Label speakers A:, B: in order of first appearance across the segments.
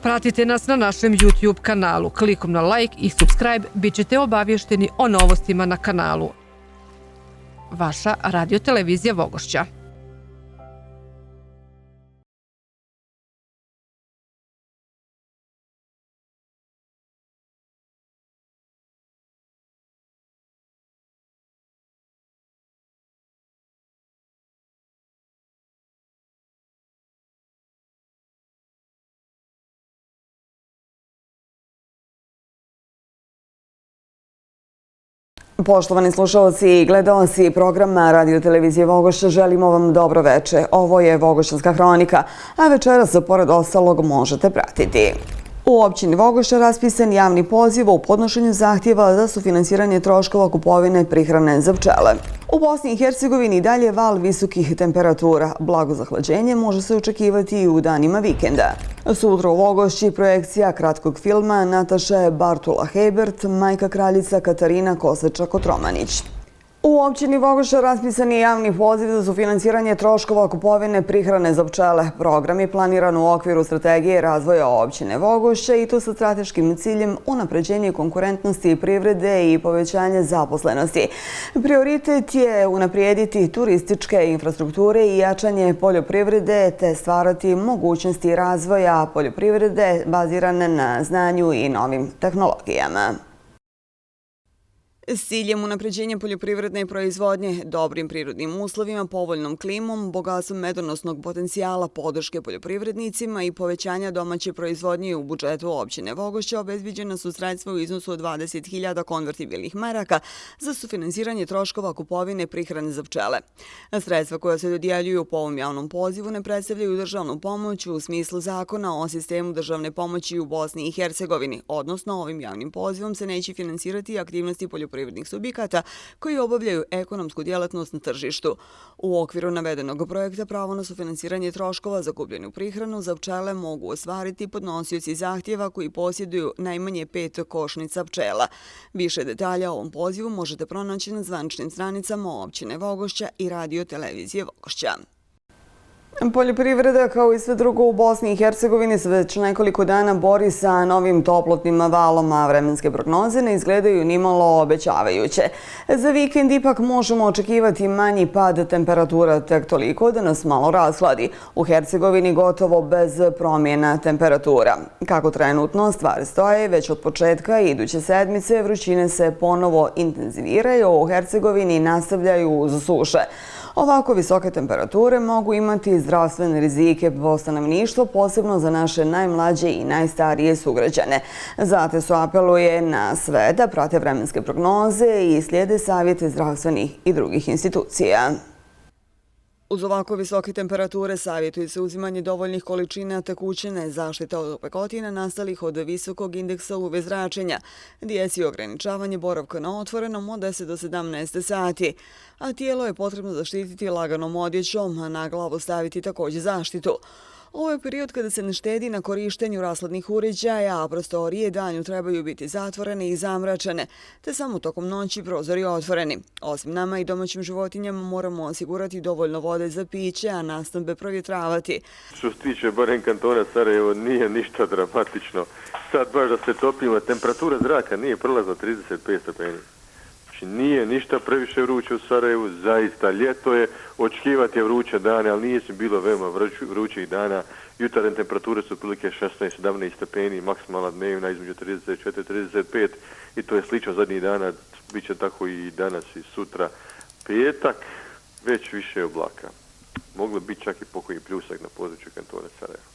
A: Pratite nas na našem YouTube kanalu. Klikom na like i subscribe bit ćete obavješteni o novostima na kanalu. Vaša radiotelevizija Vogošća.
B: Poštovani slušalci i gledaoci programa radiotelevizije Vogošća, želimo vam dobro veče. Ovo je Vogošćanska hronika, a večeras, pored ostalog, možete pratiti. U općini Vogošća raspisan javni poziv u podnošenju zahtjeva za sufinansiranje troškova kupovine prihrane za pčele. U Bosni i Hercegovini i dalje val visokih temperatura. Blago zahlađenje može se očekivati i u danima vikenda. Sutra u Vogošći projekcija kratkog filma Nataše Bartula-Hebert, majka kraljica Katarina Kosača-Kotromanić. U općini Vogošća raspisan je javni poziv za sufinansiranje troškova kupovine prihrane za pčele. Program je planiran u okviru strategije razvoja općine Vogošća i to sa strateškim ciljem unapređenja konkurentnosti privrede i povećanja zaposlenosti. Prioritet je unaprijediti turističke infrastrukture i jačanje poljoprivrede te stvarati mogućnosti razvoja poljoprivrede bazirane na znanju i novim tehnologijama. S ciljem unapređenja poljoprivredne proizvodnje, dobrim prirodnim uslovima, povoljnom klimom, bogatstvom medonosnog potencijala, podrške poljoprivrednicima i povećanja domaće proizvodnje u budžetu općine Vogošća obezbeđena su sredstva u iznosu od 20.000 konvertibilnih maraka za sufinansiranje troškova kupovine prihrane za pčele. Sredstva koja se dodjeljuju po ovom javnom pozivu ne predstavljaju državnu pomoć u smislu zakona o sistemu državne pomoći u Bosni i Hercegovini, odnosno ovim javnim pozivom se neće finansirati aktivnosti poljoprivrednih subjekata koji obavljaju ekonomsku djelatnost na tržištu. U okviru navedenog projekta pravo na sufinansiranje troškova za kupljenu prihranu za pčele mogu ostvariti podnosioci zahtjeva koji posjeduju najmanje 5 košnica pčela. Više detalja o ovom pozivu možete pronaći na zvaničnim stranicama općine Vogošća i radiotelevizije Vogošća. Poljoprivreda, kao i sve drugo u Bosni i Hercegovini, se već nekoliko dana bori sa novim toplotnim valom, a vremenske prognoze ne izgledaju nimalo obećavajuće. Za vikend ipak možemo očekivati manji pad temperatura, tek toliko da nas malo rashladi. U Hercegovini gotovo bez promjena temperatura. Kako trenutno stvari stoje, već od početka iduće sedmice vrućine se ponovo intenziviraju, u Hercegovini nastavljaju uz suše. Ovako visoke temperature mogu imati zdravstvene rizike po stanovništvo, posebno za naše najmlađe i najstarije sugrađane. Zato su apeluje na sve da prate vremenske prognoze i slijede savjete zdravstvenih i drugih institucija. Uz ovako visoke temperature savjetuje se uzimanje dovoljnih količina tekućine, zaštita od opekotina nastalih od visokog indeksa UV zračenja, djeci ograničavanje boravka na otvorenom od 10 do 17 sati, a tijelo je potrebno zaštititi laganom odjećom, a na glavu staviti također zaštitu. Ovo je period kada se ne štedi na korištenju rashladnih uređaja, a prostorije danju trebaju biti zatvorene i zamračene, te samo tokom noći prozori otvoreni. Osim nama i domaćim životinjama moramo osigurati dovoljno vode za piće, a nastambe provjetravati.
C: Što se tiče barem kantona Sarajevo, nije ništa dramatično. Sad baš da se topimo, temperatura zraka nije prelazna 35 stepeni. Nije ništa previše vruće u Sarajevu, zaista ljeto je, očekivati je vruće dane, ali nije se bilo veoma vrućih dana. Jutarnje temperature su otprilike 16-17 stepeni, maksimalna dnevna između 34-35 i to je slično zadnjih dana, bit će tako i danas i sutra. Petak, već više oblaka. Moglo biti čak i pokoji pljusak na području kantona Sarajevo.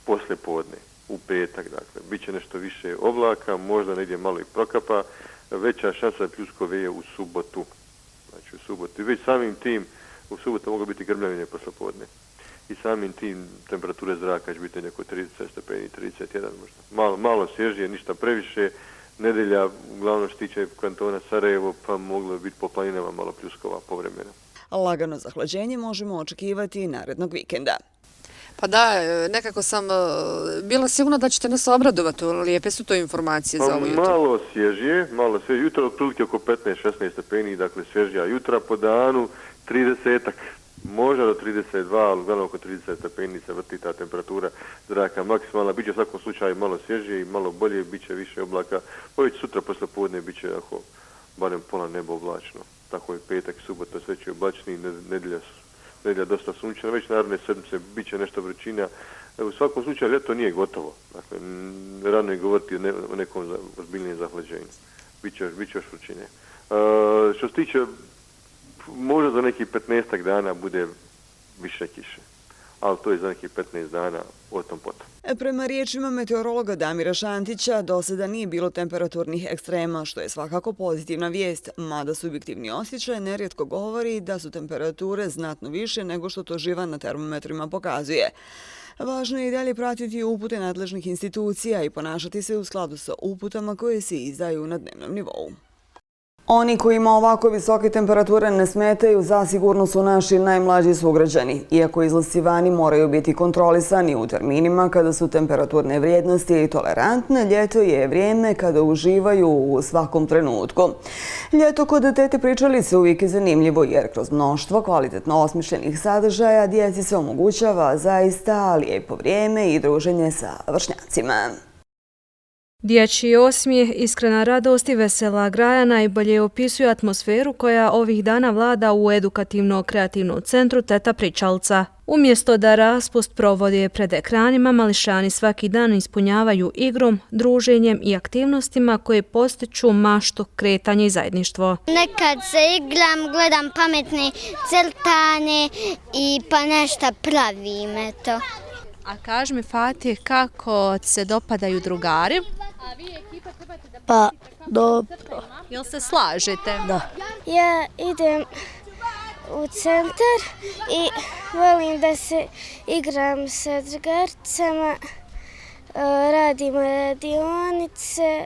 C: Poslije podne, u petak, dakle, bit će nešto više oblaka, možda negdje malo i prokapa, veća šansa je pljuskove u subotu. Znači u subotu. I već samim tim u subotu mogu biti grmljavine posle podne. I samim tim temperature zraka će biti neko 30 stepeni, 31 možda. Malo svježije, ništa previše. Nedelja, uglavnom što tiče kantona Sarajevo, pa moglo biti po planinama malo pljuskova povremena.
B: Lagano zahlađenje možemo očekivati narednog vikenda.
D: Pa da, nekako sam bila sigurna da ćete nas obradovati, lijepe su to informacije za ovo jutro.
C: Malo svježije, jutro otprilike oko 15-16 stepeni, dakle svježija jutra po danu, 30-ak možda do 32, ali uglavnom oko 30 stepeni se vrti ta temperatura zraka maksimalna. Biće u svakom slučaju malo svježije i malo bolje, bit će više oblaka. Već sutra posle podne bit će ako barem pola nebo oblačno. Tako je petak, subota, sve će oblačni, nedjelja dosta sunčana, već naredne sedmice bit će nešto vrućina. U svakom slučaju ljeto nije gotovo. Dakle, rano je govoriti o nekom ozbiljnijem zahlađenju. Biće još vrućine. Što se tiče, možda za nekih 15 dana bude više kiše, ali to je za nekih 15 dana o tom potom.
B: Prema riječima meteorologa Damira Šantića, do sada nije bilo temperaturnih ekstrema, što je svakako pozitivna vijest, mada subjektivni osjećaj nerijetko govori da su temperature znatno više nego što to živa na termometrima pokazuje. Važno je i dalje pratiti upute nadležnih institucija i ponašati se u skladu sa uputama koje se izdaju na dnevnom nivou. Oni kojima ovako visoke temperature ne smetaju, zasigurno su naši najmlađi sugrađani. Iako izlasci vani moraju biti kontrolisani u terminima kada su temperaturne vrijednosti tolerantne, ljeto je vrijeme kada uživaju u svakom trenutku. Ljeto kod tete pričalice uvijek je zanimljivo jer kroz mnoštvo kvalitetno osmišljenih sadržaja djeci se omogućava zaista lijepo vrijeme i druženje sa vršnjacima.
E: Dječji osmijeh, iskrena radost i vesela graja najbolje opisuju atmosferu koja ovih dana vlada u edukativno-kreativnom centru Teta Pričalca. Umjesto da raspust provode pred ekranima, mališani svaki dan ispunjavaju igrom, druženjem i aktivnostima koje postiču maštu, kretanje i zajedništvo.
F: Nekad se igram, gledam pametne crtane i pa nešto pravim, eto.
E: A kaži mi, Fatih, kako se dopadaju drugari?
F: Pa, dobro.
E: Jel se slažete?
F: Da. Ja idem u centar i volim da se igram sa drugaricama, radimo radionice.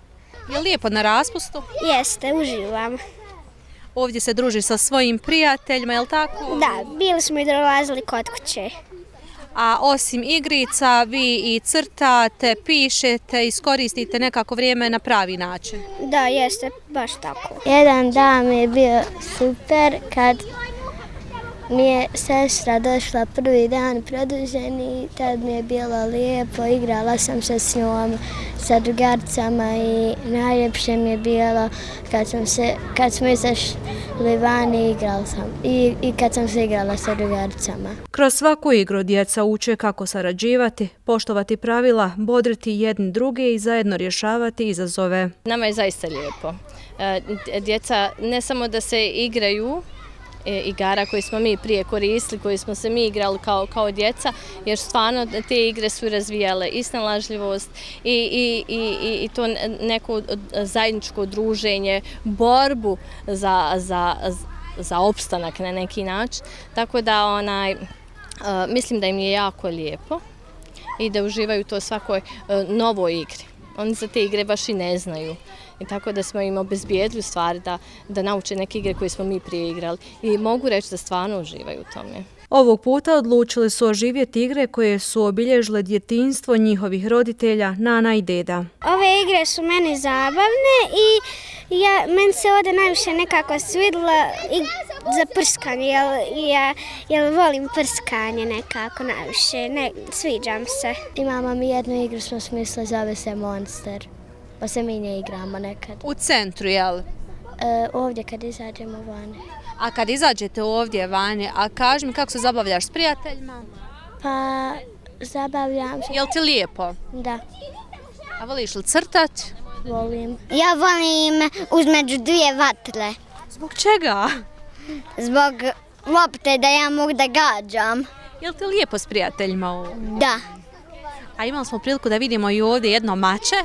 E: Je li lijepo na raspustu?
F: Jeste, uživam.
E: Ovdje se družiš sa svojim prijateljima, je li tako?
F: Da, bili smo i dolazili kod kuće.
E: A osim igrica, vi i crtate, pišete, iskoristite nekako vrijeme na pravi način.
F: Da, jeste, baš tako. Jedan dan mi je bio super kad mi je sestra došla prvi dan produžen i tad mi je bilo lijepo, igrala sam se s njom, sa drugaricama i najljepše mi je bilo kad smo izašli van i igrala sam i kad sam se igrala sa drugaricama.
E: Kroz svaku igru djeca uče kako sarađivati, poštovati pravila, bodriti jedni druge i zajedno rješavati izazove.
G: Nama je zaista lijepo. Djeca ne samo da se igraju igara koje smo mi prije koristili, koje smo se mi igrali kao djeca, jer stvarno te igre su razvijale i snalažljivost i to neko zajedničko druženje, borbu za opstanak na neki način. Tako da mislim da im je jako lijepo i da uživaju to svakoj novoj igri. Oni za te igre baš i ne znaju. I tako da smo im obezbijedili u stvari da nauče neke igre koje smo mi prije igrali. I mogu reći da stvarno uživaju u tome.
E: Ovog puta odlučili su oživjeti igre koje su obilježile djetinjstvo njihovih roditelja, nana i deda.
F: Ove igre su meni zabavne i meni se ovdje najviše nekako svidjela za prskanje, jer volim prskanje nekako najviše, sviđa mi se. Imamo mi jednu igru, smo smislili, zove se Monster, pa se mi nje igramo nekad.
E: U centru, jel?
F: Ovdje kad izađemo vani.
E: A kad izađete ovdje vani, a kaži mi kako se zabavljaš s prijateljima?
F: Pa zabavljam se.
E: Jel ti lijepo?
F: Da.
E: A voliš li crtat?
F: Volim. Ja volim uzmeđu dvije vatre.
E: Zbog čega?
F: Zbog lopte da ja mogu da gađam.
E: Jel ti lijepo s prijateljima ovdje?
F: Da.
E: A imali smo priliku da vidimo i ovdje jedno mače.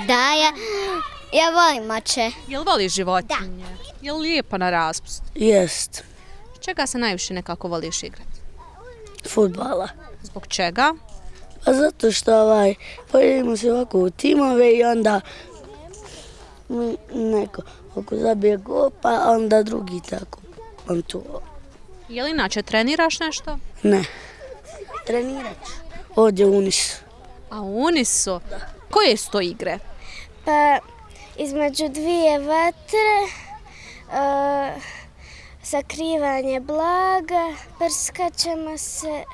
F: Da, ja volim mače.
E: Jel voliš životinje? Da. Jel lijepo na raspust?
H: Jest.
E: Čega se najviše nekako voliš igrati?
H: Fudbala.
E: Zbog čega?
H: Pa zato što podijelimo se ovako u timove i onda neko ako zabije gol, pa onda drugi tako. On to.
E: Je li inače treniraš nešto?
H: Ne. Trenirat ću. Ovdje u Unisu.
E: A u Unisu? Da. Koje su to igre?
F: Pa između dvije vatre, sakrivanje blaga, prskaćemo se,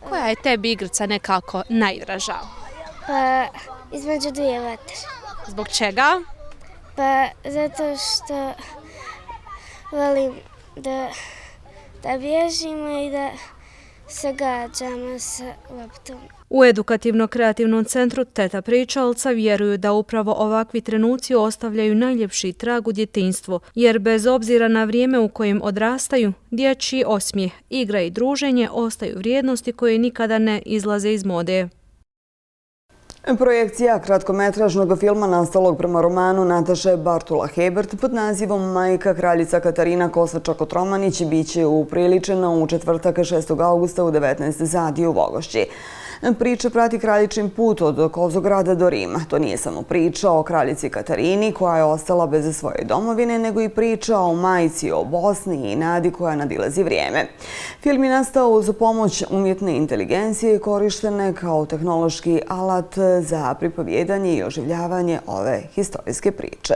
E: Koja je tebi igrica nekako najdraža?
F: pa između dvije vatre.
E: Zbog čega?
F: Pa zato što volim da bježimo i da se gađamo sa loptom.
E: U edukativno-kreativnom centru Teta Pričalca vjeruju da upravo ovakvi trenuci ostavljaju najljepši trag u djetinjstvu, jer bez obzira na vrijeme u kojem odrastaju, dječji osmijeh, igra i druženje ostaju vrijednosti koje nikada ne izlaze iz mode.
B: Projekcija kratkometražnog filma nastalog prema romanu Nataše Bartula Hebert pod nazivom Majka kraljica Katarina Kosača-Kotromanić biće upriličena u četvrtak 6. augusta u 19 sati u Vogošći. Priča prati kraljičin put od Kozograda do Rima. To nije samo priča o kraljici Katarini koja je ostala bez svoje domovine, nego i priča o majci, o Bosni i nadi koja nadilazi vrijeme. Film je nastao uz pomoć umjetne inteligencije i korištene kao tehnološki alat za pripovjedanje i oživljavanje ove historijske priče.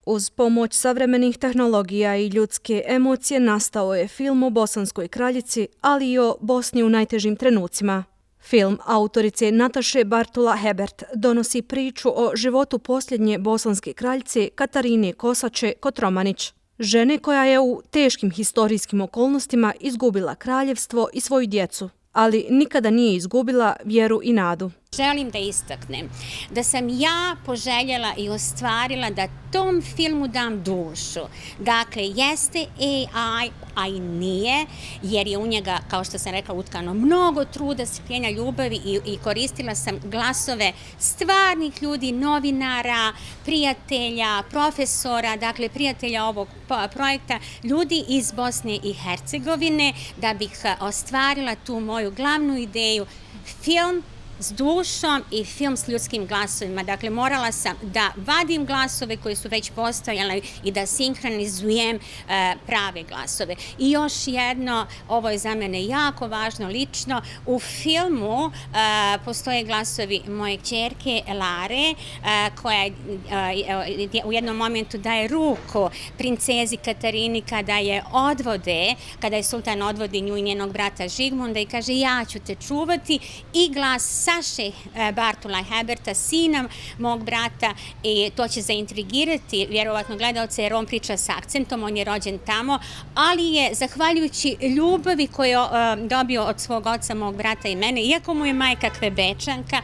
E: Uz pomoć savremenih tehnologija i ljudske emocije nastao je film o bosanskoj kraljici, ali i o Bosni u najtežim trenucima. Film autorice Nataše Bartula Hebert donosi priču o životu posljednje bosanske kraljice Katarine Kosače-Kotromanić, žene koja je u teškim historijskim okolnostima izgubila kraljevstvo i svoju djecu, ali nikada nije izgubila vjeru i nadu.
I: Želim da istaknem da sam ja poželjela i ostvarila da tom filmu dam dušu. Dakle, jeste AI, a i nije, jer je u njega, kao što sam rekla, utkano mnogo truda, strpljenja, ljubavi i koristila sam glasove stvarnih ljudi, novinara, prijatelja, profesora, dakle, prijatelja ovog projekta, ljudi iz Bosne i Hercegovine, da bih ostvarila tu moju glavnu ideju, film s dušom i film s ljudskim glasovima. Dakle, morala sam da vadim glasove koji su već postojali i da sinhronizujem prave glasove. I još jedno, ovo je za mene jako važno lično, u filmu postoje glasovi moje kćerke Lare, koja u jednom momentu daje ruku princezi Katarini kada je odvode, kada je sultan odvodi nju i njenog brata Žigmunda i kaže ja ću te čuvati, i glas Saše Bartula Heberta, sina mog brata, i to će zaintrigirati vjerovatno gledalce jer on priča sa akcentom, on je rođen tamo, ali je zahvaljujući ljubavi koju je dobio od svog oca, mog brata i mene, iako mu je majka Kvebečanka,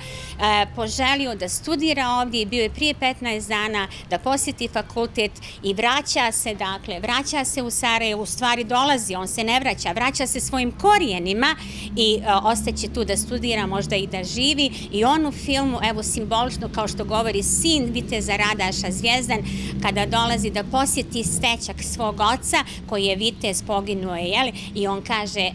I: poželio da studira ovdje i bio je prije 15 dana da posjeti fakultet i vraća se, dakle, vraća se u Sarajevo, u stvari dolazi, on se ne vraća, vraća se svojim korijenima i ostaće tu da studira, možda i da živi. I on u filmu, evo simbolično, kao što govori sin viteza Radaša Zvijezdan, kada dolazi da posjeti stećak svog oca, koji je vitez, poginuo je, jeli? I on kaže,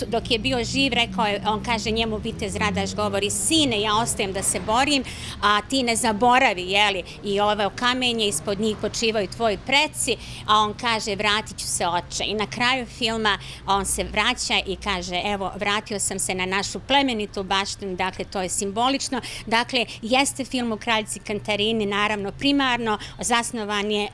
I: dok je bio živ, rekao je, on kaže njemu vitez Radaš, govori, sine, ja ostajem da se borim, a ti ne zaboravi, jeli? I ovo kamenje, ispod njih počivaju tvoji preci, a on kaže, vratit ću se, oče. I na kraju filma on se vraća i kaže, evo, vratio sam se na našu plemenitu baštinu, dakle, to je simbolično. Dakle, jeste film o kraljici Katarini, naravno, primarno zasnovan je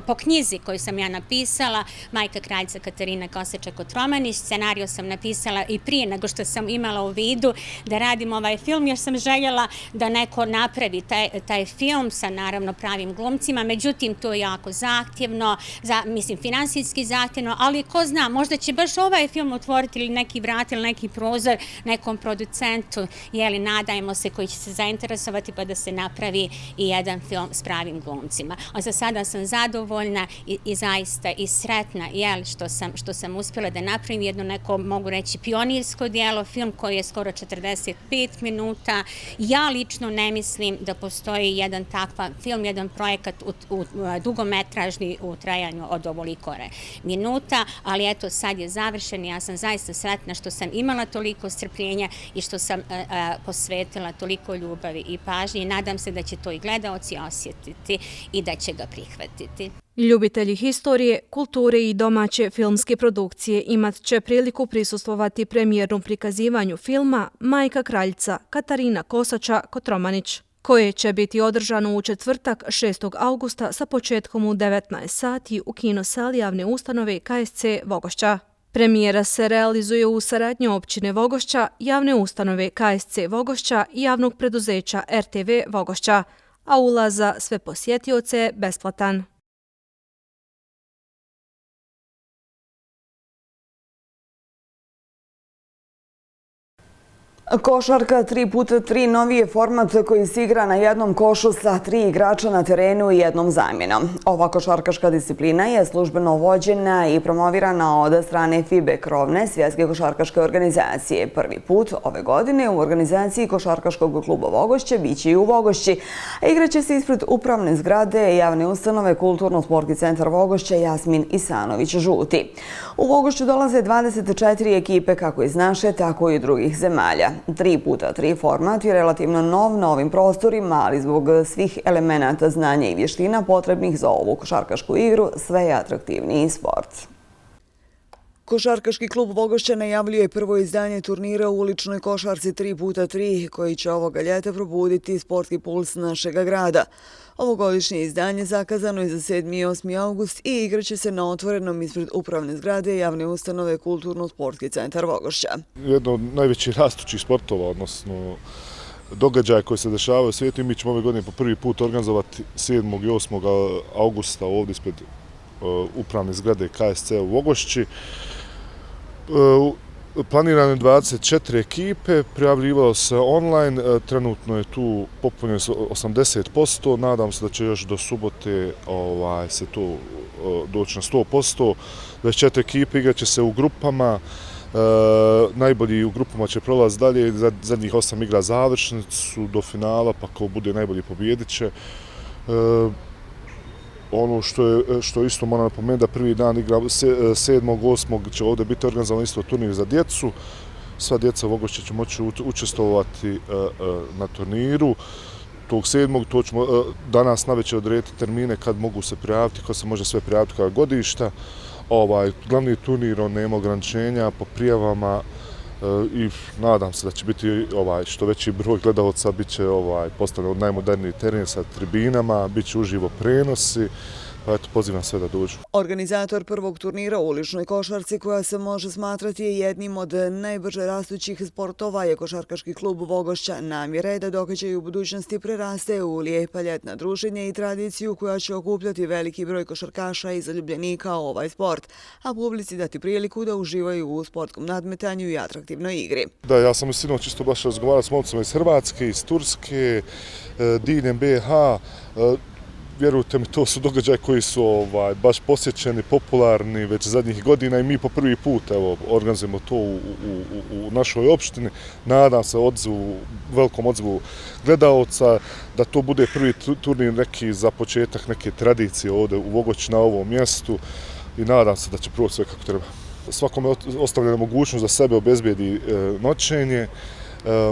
I: po knjizi koju sam ja napisala, Majka kraljica Katarina Kosača-Kotromanić. Scenario sam napisala i prije nego što sam imala u vidu da radim ovaj film, jer sam željela da neko napravi taj film sa, naravno, pravim glumcima. Međutim, to je jako zahtjevno, mislim, finansijski zahtjevno, ali ko zna, možda će baš ovaj film otvoriti ili neki vrat ili neki prozor nekom producentu, jeli, nadajmo se, koji će se zainteresovati pa da se napravi i jedan film s pravim glumcima. A za sada sam zadovoljna i zaista i sretna, jeli, što sam uspjela da napravim jedno neko, mogu reći, pionirsko dijelo, film koji je skoro 45 minuta. Ja lično ne mislim da postoji jedan takav film, jedan projekat dugometražni u trajanju od ovoliko minuta, ali eto, sad je završen i ja sam zaista sretna što sam imala toliko strpljenja i što sam posvetila toliko ljubavi i pažnje i nadam se da će to i gledaoci osjetiti i da će ga prihvatiti.
E: Ljubitelji historije, kulture i domaće filmske produkcije imat će priliku prisustvovati premijernom prikazivanju filma Majka kraljica Katarina Kosača-Kotromanić, koje će biti održano u četvrtak 6. augusta sa početkom u 19 sati u kinosali javne ustanove KSC Vogošća. Premijera se realizuje u saradnji općine Vogošća, javne ustanove KSC Vogošća i javnog preduzeća RTV Vogošća, a ulaz za sve posjetioce je besplatan.
B: Košarka 3x3 novi je format koji se igra na jednom košu sa 3 igrača na terenu i jednom zamjenom. Ova košarkaška disciplina je službeno vođena i promovirana od strane FIBA krovne svjetske košarkaške organizacije. Prvi put ove godine u organizaciji Košarkaškog kluba Vogošće biće i u Vogošći, a igraće se ispred upravne zgrade javne ustanove Kulturno-sportski centar Vogošća Jasmin Isanović Žuti. U Vogošću dolaze 24 ekipe kako iz naše, tako i drugih zemalja. 3x3 format je relativno nov na ovim prostorima, ali zbog svih elemenata znanja i vještina potrebnih za ovu košarkašku igru sve je atraktivniji sport. Košarkaški klub Vogošća najavljuje prvo izdanje turnira u uličnoj košarci 3x3 koji će ovoga ljeta probuditi sportski puls našega grada. Ovogodišnje izdanje zakazano je za 7. i 8. august i igraće se na otvorenom ispred upravne zgrade javne ustanove Kulturno-sportski centar Vogošća.
J: Jedno od najvećih rastućih sportova, odnosno događaja koji se dešavaju u svijetu, i mi ćemo ove godine po prvi put organizovati 7. i 8. augusta ovdje ispred upravne zgrade KSC u Vogošći. Planirano je 24 ekipe, prijavljivalo se online, trenutno je tu popunjenost 80%, nadam se da će još do subote se to doći na 100%. 24 ekipe igraće se u grupama, najbolji u grupama će prolaz dalje, zadnjih 8 igra završnicu do finala, pa ko bude najbolji pobjedit će. Ono što isto moram napomenuti da prvi dan igra 7. 8. će ovdje biti organizovan isto turnir za djecu. Sva djeca Vogošća će moći učestvovati na turniru. Tog 7. to ćemo danas navečer odrediti termine kad mogu se prijaviti, ko se može sve prijaviti kada godišta. Glavni turnir, on nema ograničenja po prijavama i nadam se da će biti što veći broj gledalaca, bit će postavljen najmoderniji teren sa tribinama, bit će uživo prenosi, pa eto, pozivam sve da dođu.
B: Organizator prvog turnira u uličnoj košarci, koja se može smatrati jednim od najbrže rastućih sportova, je Košarkaški klub Vogošća. Namjera je da događaj u budućnosti preraste u lijepa ljetna druženja i tradiciju koja će okupljati veliki broj košarkaša i zaljubljenika u ovaj sport, a publici dati priliku da uživaju u sportskom nadmetanju i atraktivnoj igri.
J: Da, ja sam sinoć čisto baš razgovarao s momcima iz Hrvatske, iz Turske, diljem BiH. Vjerujte mi, to su događaje koji su baš posjećeni, popularni već zadnjih godina i mi po prvi put organizujemo to u našoj opštini. Nadam se velikom odzivu gledalaca, da to bude prvi turnir neki za početak neke tradicije ovdje u Vogošći na ovom mjestu i nadam se da će proći sve kako treba. Svakome ostavljena mogućnost da sebe obezbijedi noćenje.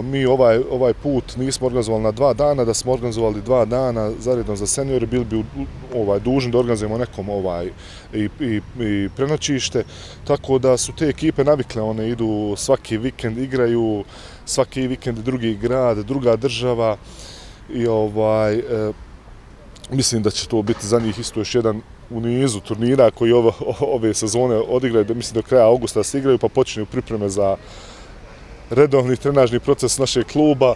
J: Mi ovaj put nismo organizovali na 2 dana, da smo organizovali 2 dana zaredno za seniore, bili bi dužni da organizujemo nekom i prenoćište, tako da su te ekipe navikle, one idu svaki vikend, igraju svaki vikend drugi grad, druga država i mislim da će to biti za njih isto još jedan u nizu turnira koji ove sezone odigraju, mislim do kraja augusta se igraju, pa počinju pripreme za redovni trenažni proces našeg kluba.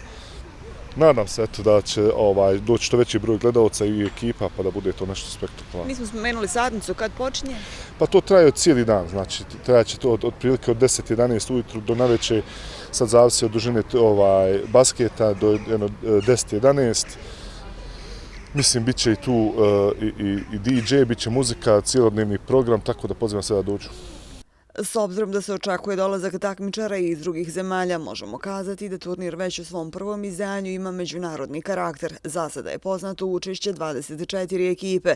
J: Nadam se da će doći što veći broj gledalaca i ekipa, pa da bude to nešto spektakularno.
B: Mi smo spomenuli satnicu, kad počinje?
J: Pa to traje cijeli dan, znači trajaće to otprilike od 10-11 ujutru do navečer, sad zavisi od dužine basketa do 10-11. Mislim, bit će i tu i DJ, bit će muzika, cijelodnevni program, tako da pozivam sve da dođu.
B: S obzirom da se očekuje dolazak takmičara iz drugih zemalja, možemo kazati da turnir već u svom prvom izdanju ima međunarodni karakter. Za sada je poznato učešće 24 ekipe.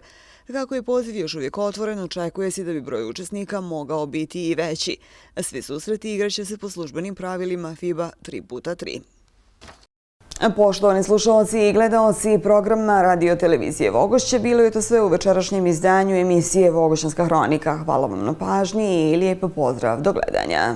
B: Kako je poziv još uvijek otvoren, očekuje se da bi broj učesnika mogao biti i veći. Svi susreti igraće se po službenim pravilima FIBA 3x3. Poštovani slušalci i gledaoci programa Radio Televizije Vogošće, bilo je to sve u večerašnjem izdanju emisije Vogošćanska hronika. Hvala vam na pažnji i lijep pozdrav do gledanja.